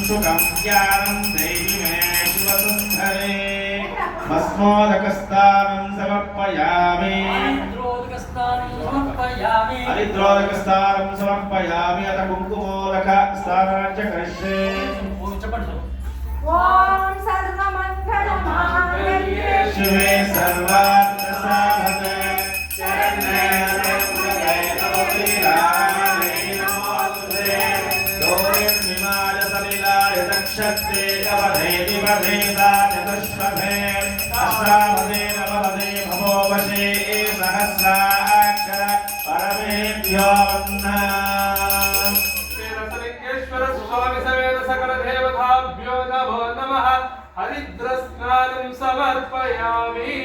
सुखं ज्ञानं देहि मे शिवसुन्दरे भस्मोदकस्नानं समर्पयामि हरिद्रोदकस्नानं समर्पयामि अथ कुङ्कुमोदकस्नानं च करिष्ये ओम सर्वमङ्गलमाङ्गल्ये शिवे सर्वार्थसाधके शरण्ये त्र्यम्बके गौरी नारायणी नमोस्तुते गौरीर्निमाय सलिलाय दक्षते कवधे विवधेता चतुष्पथे अष्टावधे नववधे भवोवशे सहस्राक्षर परमेभ्यो वन्दना स्वामी समेत सकल देवताभ्यो नमो नमः हरिद्रस्नानं समर्पयामि।